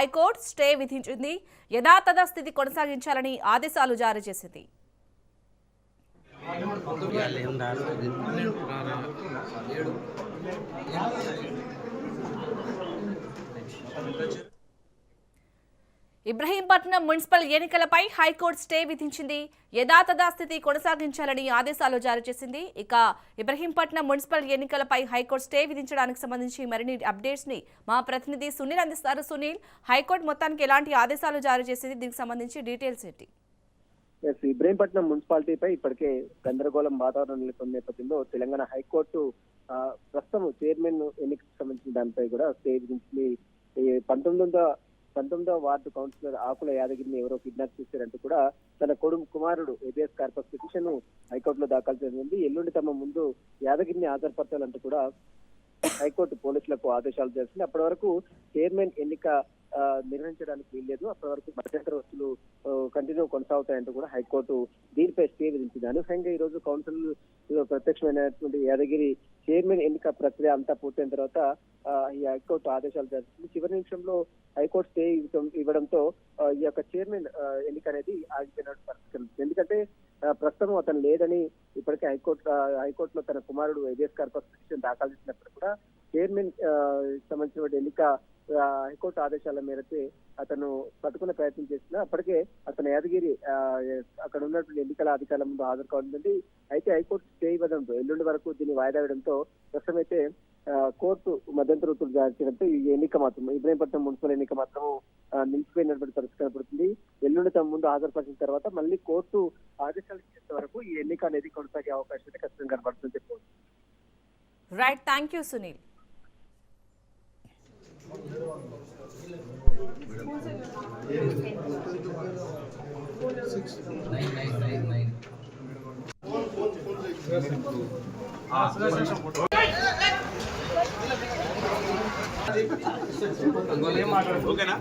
High court stay విధించింది. యథాతథ స్థితి కొనసాగించాలని ఆదేశాలు జారీ చేసింది. ఇబ్రహీంపట్నం మున్సిపల్ ఎన్నికలపై హైకోర్టు స్టే విధించింది. యథాతథ స్థితి కొనసాగించాలని ఆదేశాలు జారీ చేసింది. ఇక ఇబ్రహీంపట్నం మున్సిపల్ ఎన్నికలపై హైకోర్టు స్టే విధించడానికి సంబంధించి మరిన్ని అప్డేట్స్ ని మా ప్రతినిధి సునీల్ అందిస్తారు. సునీల్, హైకోర్టు మొత్తానికి ఎలాంటి ఆదేశాలు జారీ చేసింది, దీనికి సంబంధించి డీటెయిల్స్ ఏంటి? ఇబ్రహీంపట్నం మున్సిపాలిటీపై ఇప్పటికే గందరగోళం వాతావరణం నెలకొన్న నేపథ్యంలో తెలంగాణ హైకోర్టు ప్రస్తుతం చైర్మన్ ఎన్నికకు సంబంధించిన దానిపై కూడా స్టే విధించింది. 19వ వార్డు కౌన్సిలర్ ఆకుల యాదగిరిని ఎవరో కిడ్నాప్ చేశారంటూ కూడా తన కుమారుడు హేబియస్ కార్పస్ పిటిషన్ హైకోర్టులో దాఖలు జరిగింది. ఎల్లుండి తమ ముందు యాదగిరిని హాజరుపరచాలంటూ కూడా హైకోర్టు పోలీసులకు ఆదేశాలు చేసింది. అప్పటి వరకు చైర్మన్ ఎన్నిక నిర్వహించడానికి వీల్లేదు, అప్పటి వరకు మధ్యంతర వస్తువులు కంటిన్యూ కొనసాగుతాయంటూ కూడా హైకోర్టు దీనిపై స్టే విధించింది. అనూహ్యంగా ఈ రోజు కౌన్సిల్ ప్రత్యక్షమైనటువంటి యాదగిరి చైర్మన్ ఎన్నిక ప్రక్రియ అంతా పూర్తయిన తర్వాత ఈ హైకోర్టు ఆదేశాలు జరిగింది. చివరి నిమిషంలో హైకోర్టు స్టే ఇవ్వడంతో ఈ యొక్క చైర్మన్ ఎన్నిక అనేది ఆగిపోయినట్టు పరిస్థితి. ఎందుకంటే ప్రస్తుతం అతను లేదని ఇప్పటికే హైకోర్టులో తన కుమారుడు హేబియస్ కార్పస్ పిటిషన్ దాఖలు చేసినప్పుడు కూడా చైర్మన్ సంబంధించిన ఎన్నిక హైకోర్టు ఆదేశాల మేరకు అతను పట్టుకునే ప్రయత్నం చేసినా అప్పటికే అతను యాదగిరి అక్కడ ఉన్నటువంటి ఎన్నికల అధికారుల ముందు హాజరు కావాలండి. అయితే హైకోర్టు స్టే ఇవ్వడంతో ఎల్లుండి వరకు దీన్ని వాయిదా వేయడంతో ప్రస్తుతం అయితే కోర్టు మధ్యంతర ఉత్తర్వులు జారీ చేయడంతో ఈ ఎన్నిక మాత్రం ఇబ్రహీంపట్నం మున్సిపల్ ఎన్నిక మాత్రం నిలిచిపోయినటువంటి పరిస్థితి కనపడుతుంది. ఎల్లుండి తమ ముందు హాజరుపరిచిన తర్వాత మళ్ళీ కోర్టు ఆదేశాలు ఇచ్చేంత వరకు ఈ ఎన్నిక అనేది కొనసాగే అవకాశం అయితే ఖచ్చితంగా కనపడుతుంది చెప్పవచ్చు. Right, thank you Sunil. ఓకేనా?